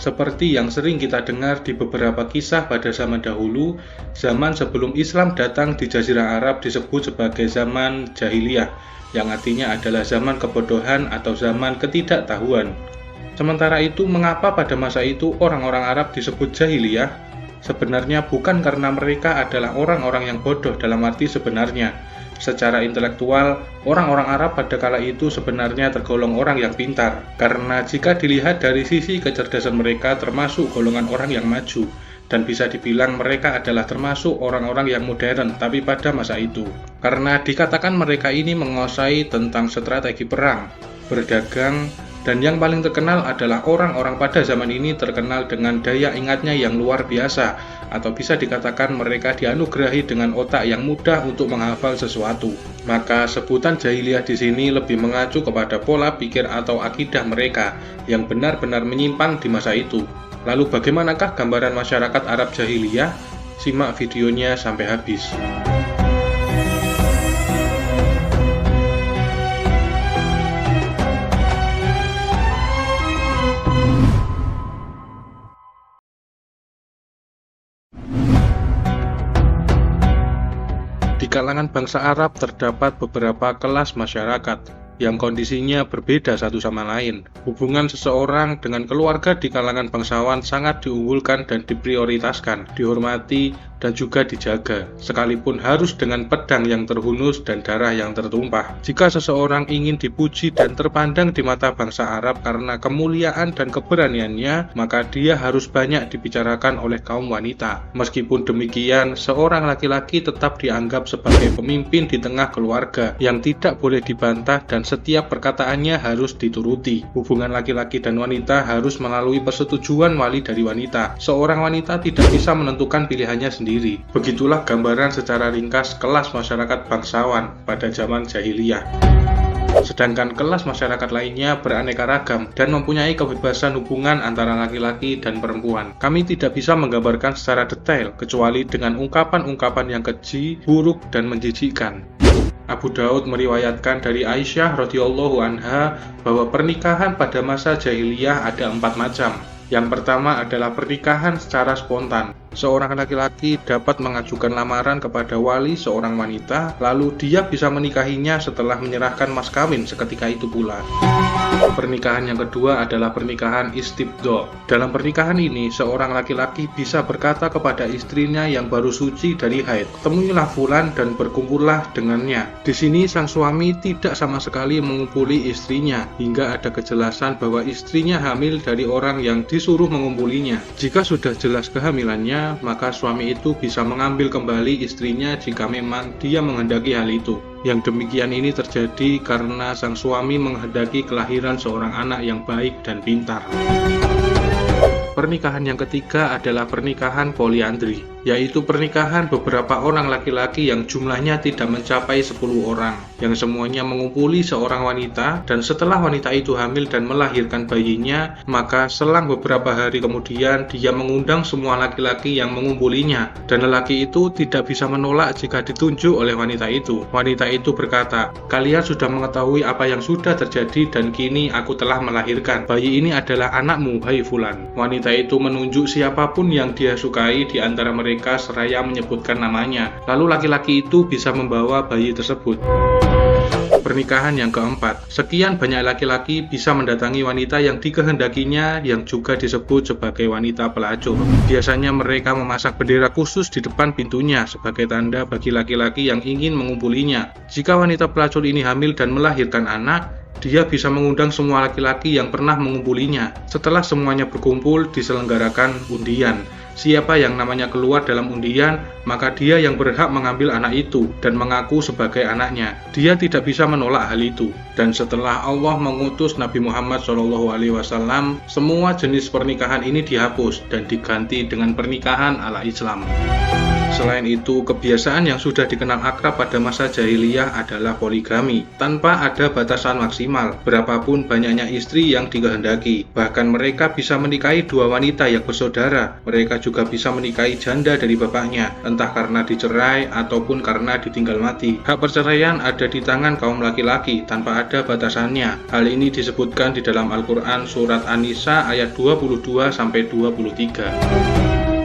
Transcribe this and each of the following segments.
seperti yang sering kita dengar di beberapa kisah pada zaman dahulu. Zaman sebelum Islam datang di Jazirah Arab disebut sebagai zaman jahiliyah, yang artinya adalah zaman kebodohan atau zaman ketidaktahuan. Sementara itu, mengapa pada masa itu orang-orang Arab disebut jahiliyah? Sebenarnya bukan karena mereka adalah orang-orang yang bodoh dalam arti sebenarnya. Secara intelektual, orang-orang Arab pada kala itu sebenarnya tergolong orang yang pintar. Karena jika dilihat dari sisi kecerdasan mereka termasuk golongan orang yang maju. Dan bisa dibilang mereka adalah termasuk orang-orang yang modern tapi pada masa itu. Karena dikatakan mereka ini menguasai tentang strategi perang, berdagang, dan yang paling terkenal adalah orang-orang pada zaman ini terkenal dengan daya ingatnya yang luar biasa, atau bisa dikatakan mereka dianugerahi dengan otak yang mudah untuk menghafal sesuatu. Maka sebutan jahiliyah di sini lebih mengacu kepada pola pikir atau akidah mereka yang benar-benar menyimpang di masa itu. Lalu bagaimanakah gambaran masyarakat Arab jahiliyah? Simak videonya sampai habis. Di kalangan bangsa Arab terdapat beberapa kelas masyarakat yang kondisinya berbeda satu sama lain. Hubungan seseorang dengan keluarga di kalangan bangsawan sangat diunggulkan dan diprioritaskan, dihormati, dan juga dijaga, sekalipun harus dengan pedang yang terhunus dan darah yang tertumpah. Jika seseorang ingin dipuji dan terpandang di mata bangsa Arab karena kemuliaan dan keberaniannya, maka dia harus banyak dibicarakan oleh kaum wanita. Meskipun demikian, seorang laki-laki tetap dianggap sebagai pemimpin di tengah keluarga yang tidak boleh dibantah dan setiap perkataannya harus dituruti. Hubungan laki-laki dan wanita harus melalui persetujuan wali dari wanita. Seorang wanita tidak bisa menentukan pilihannya sendiri. Begitulah gambaran secara ringkas kelas masyarakat bangsawan pada zaman jahiliyah. Sedangkan kelas masyarakat lainnya beraneka ragam dan mempunyai kebebasan hubungan antara laki-laki dan perempuan. Kami tidak bisa menggambarkan secara detail kecuali dengan ungkapan-ungkapan yang keji, buruk, dan menjijikkan. Abu Daud meriwayatkan dari Aisyah radhiyallahu anha bahwa pernikahan pada masa jahiliyah ada 4 macam. Yang pertama adalah pernikahan secara spontan. Seorang laki-laki dapat mengajukan lamaran kepada wali seorang wanita, lalu dia bisa menikahinya setelah menyerahkan mas kawin seketika itu pula. Pernikahan yang kedua adalah pernikahan istibdo. Dalam pernikahan ini, seorang laki-laki bisa berkata kepada istrinya yang baru suci dari haid, "Temuilah fulan dan berkumpullah dengannya." Di sini sang suami tidak sama sekali mengumpuli istrinya, hingga ada kejelasan bahwa istrinya hamil dari orang yang disuruh mengumpulinya. Jika sudah jelas kehamilannya, maka suami itu bisa mengambil kembali istrinya jika memang dia menghendaki hal itu. Yang demikian ini terjadi karena sang suami menghendaki kelahiran seorang anak yang baik dan pintar. Pernikahan yang ketiga adalah pernikahan poliandri, yaitu pernikahan beberapa orang laki-laki yang jumlahnya tidak mencapai 10 orang, yang semuanya mengumpuli seorang wanita, dan setelah wanita itu hamil dan melahirkan bayinya, maka selang beberapa hari kemudian dia mengundang semua laki-laki yang mengumpulinya, dan lelaki itu tidak bisa menolak jika ditunjuk oleh wanita itu. Wanita itu berkata, "Kalian sudah mengetahui apa yang sudah terjadi dan kini aku telah melahirkan. Bayi ini adalah anakmu, hai fulan." Wanita itu menunjuk siapapun yang dia sukai di antara mereka seraya menyebutkan namanya. Lalu laki-laki itu bisa membawa bayi tersebut. Pernikahan yang keempat, sekian banyak laki-laki bisa mendatangi wanita yang dikehendakinya yang juga disebut sebagai wanita pelacur. Biasanya mereka memasang bendera khusus di depan pintunya sebagai tanda bagi laki-laki yang ingin mengumpulinya. Jika wanita pelacur ini hamil dan melahirkan anak, dia bisa mengundang semua laki-laki yang pernah mengumpulinya. Setelah semuanya berkumpul, diselenggarakan undian. Siapa yang namanya keluar dalam undian, maka dia yang berhak mengambil anak itu dan mengaku sebagai anaknya. Dia tidak bisa menolak hal itu. Dan setelah Allah mengutus Nabi Muhammad SAW, semua jenis pernikahan ini dihapus dan diganti dengan pernikahan ala Islam. Selain itu, kebiasaan yang sudah dikenal akrab pada masa jahiliyah adalah poligami, tanpa ada batasan maksimal, berapapun banyaknya istri yang dikehendaki. Bahkan mereka bisa menikahi dua wanita yang bersaudara. Mereka juga bisa menikahi janda dari bapaknya, entah karena dicerai ataupun karena ditinggal mati. Hak perceraian ada di tangan kaum laki-laki tanpa ada batasannya. Hal ini disebutkan di dalam Al-Quran surat An-Nisa ayat 22-23.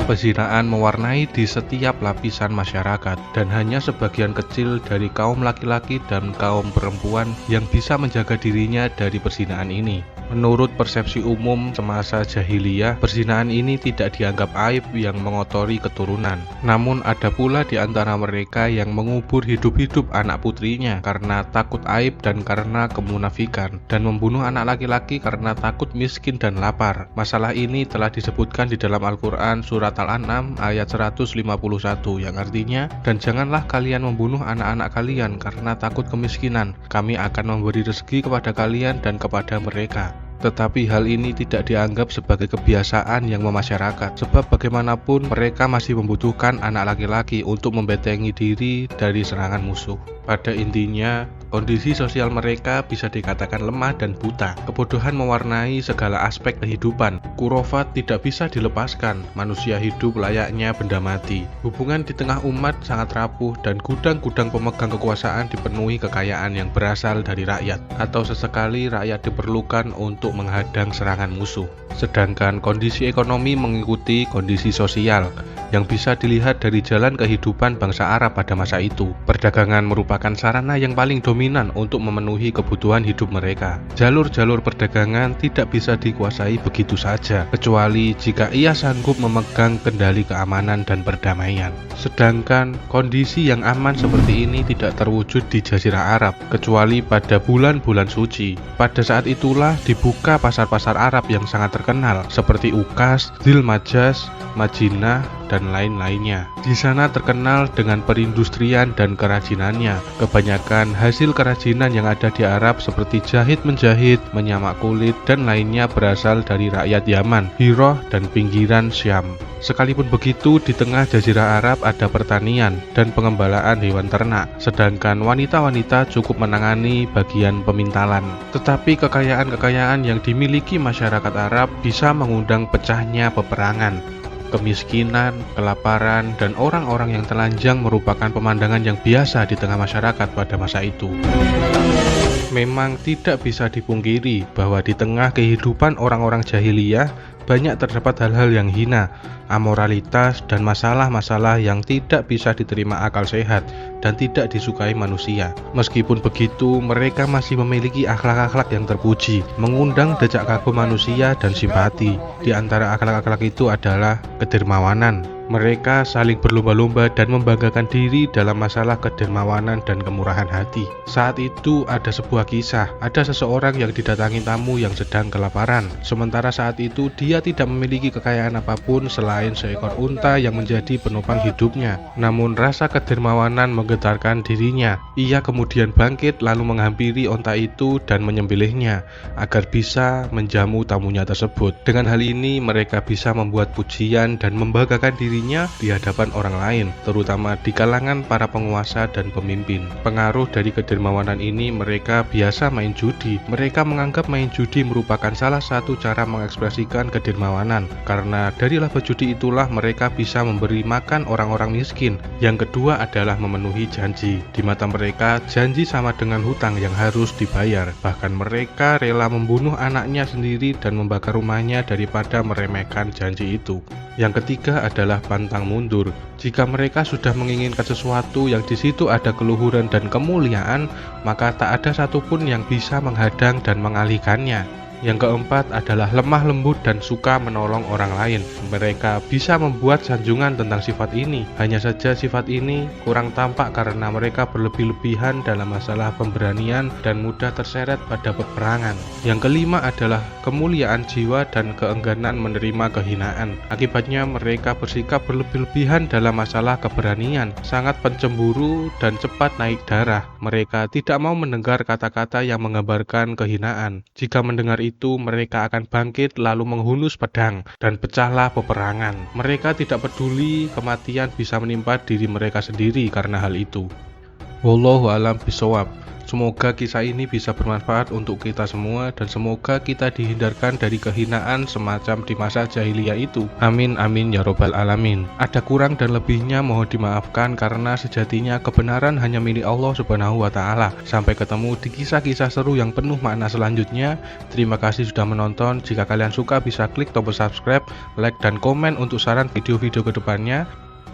Perzinahan mewarnai di setiap lapisan masyarakat, dan hanya sebagian kecil dari kaum laki-laki dan kaum perempuan yang bisa menjaga dirinya dari perzinahan ini. Menurut persepsi umum semasa jahiliyah, perzinahan ini tidak dianggap aib yang mengotori keturunan. Namun ada pula di antara mereka yang mengubur hidup-hidup anak putrinya karena takut aib dan karena kemunafikan, dan membunuh anak laki-laki karena takut miskin dan lapar. Masalah ini telah disebutkan di dalam Al-Quran surat Al-An'am ayat 151 yang artinya, "Dan janganlah kalian membunuh anak-anak kalian karena takut kemiskinan. Kami akan memberi rezeki kepada kalian dan kepada mereka." Tetapi hal ini tidak dianggap sebagai kebiasaan yang memasyarakat, sebab bagaimanapun mereka masih membutuhkan anak laki-laki untuk membentengi diri dari serangan musuh. Pada intinya, kondisi sosial mereka bisa dikatakan lemah dan buta. Kebodohan mewarnai segala aspek kehidupan. Khurafat tidak bisa dilepaskan. Manusia hidup layaknya benda mati. Hubungan di tengah umat sangat rapuh dan gudang-gudang pemegang kekuasaan dipenuhi kekayaan yang berasal dari rakyat, atau sesekali rakyat diperlukan untuk menghadang serangan musuh. Sedangkan kondisi ekonomi mengikuti kondisi sosial yang bisa dilihat dari jalan kehidupan bangsa Arab pada masa itu. Perdagangan merupakan sarana yang paling dominan untuk memenuhi kebutuhan hidup mereka. Jalur-jalur perdagangan tidak bisa dikuasai begitu saja, kecuali jika ia sanggup memegang kendali keamanan dan perdamaian. Sedangkan kondisi yang aman seperti ini tidak terwujud di Jazirah Arab, kecuali pada bulan-bulan suci. Pada saat itulah dibuka pasar-pasar Arab yang sangat terkenal, seperti Ukas, Dzilmajas, Madinah, dan lain-lainnya. Di sana terkenal dengan perindustrian dan kerajinannya. Kebanyakan hasil kerajinan yang ada di Arab seperti jahit menjahit, menyamak kulit, dan lainnya berasal dari rakyat Yaman, Hiroh, dan pinggiran Syam. Sekalipun begitu, di tengah Jazirah Arab ada pertanian dan pengembalaan hewan ternak, sedangkan wanita-wanita cukup menangani bagian pemintalan. Tetapi kekayaan-kekayaan yang dimiliki masyarakat Arab bisa mengundang pecahnya peperangan. Kemiskinan, kelaparan, dan orang-orang yang telanjang merupakan pemandangan yang biasa di tengah masyarakat pada masa itu. Memang tidak bisa dipungkiri bahwa di tengah kehidupan orang-orang jahiliyah banyak terdapat hal-hal yang hina, amoralitas, dan masalah-masalah yang tidak bisa diterima akal sehat dan tidak disukai manusia. Meskipun begitu, mereka masih memiliki akhlak-akhlak yang terpuji, mengundang decak kagum manusia dan simpati. Di antara akhlak-akhlak itu adalah kedermawanan. Mereka saling berlomba-lomba dan membanggakan diri dalam masalah kedermawanan dan kemurahan hati. Saat itu ada sebuah kisah, ada seseorang yang didatangi tamu yang sedang kelaparan. Sementara saat itu dia tidak memiliki kekayaan apapun selain seekor unta yang menjadi penopang hidupnya. Namun rasa kedermawanan menggetarkan dirinya. Ia kemudian bangkit lalu menghampiri unta itu dan menyembelihnya agar bisa menjamu tamunya tersebut. Dengan hal ini mereka bisa membuat pujian dan membanggakan diri di hadapan orang lain, terutama di kalangan para penguasa dan pemimpin. Pengaruh dari kedermawanan ini, mereka biasa main judi. Mereka menganggap main judi merupakan salah satu cara mengekspresikan kedermawanan, karena dari laba judi itulah mereka bisa memberi makan orang-orang miskin. Yang kedua adalah memenuhi janji. Di mata mereka, janji sama dengan hutang yang harus dibayar. Bahkan mereka rela membunuh anaknya sendiri dan membakar rumahnya daripada meremehkan janji itu. Yang ketiga adalah pantang mundur. Jika mereka sudah menginginkan sesuatu yang di situ ada keluhuran dan kemuliaan, maka tak ada satupun yang bisa menghadang dan mengalihkannya. Yang keempat adalah lemah lembut dan suka menolong orang lain. Mereka bisa membuat sanjungan tentang sifat ini. Hanya saja sifat ini kurang tampak karena mereka berlebih-lebihan dalam masalah pemberanian dan mudah terseret pada peperangan. Yang kelima adalah kemuliaan jiwa dan keengganan menerima kehinaan. Akibatnya mereka bersikap berlebih-lebihan dalam masalah keberanian, sangat pencemburu dan cepat naik darah. Mereka tidak mau mendengar kata-kata yang menggambarkan kehinaan. Jika mendengar itu mereka akan bangkit lalu menghunus pedang, dan pecahlah peperangan. Mereka tidak peduli kematian bisa menimpa diri mereka sendiri karena hal itu. Wallahu a'lam bishawab. Semoga kisah ini bisa bermanfaat untuk kita semua dan semoga kita dihindarkan dari kehinaan semacam di masa jahiliyah itu. Amin amin ya robbal alamin. Ada kurang dan lebihnya mohon dimaafkan karena sejatinya kebenaran hanya milik Allah Subhanahu wa taala. Sampai ketemu di kisah-kisah seru yang penuh makna selanjutnya. Terima kasih sudah menonton. Jika kalian suka bisa klik tombol subscribe, like dan komen untuk saran video-video kedepannya.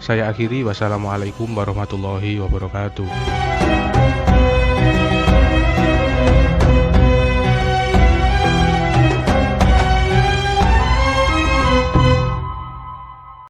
Saya akhiri, wassalamualaikum warahmatullahi wabarakatuh.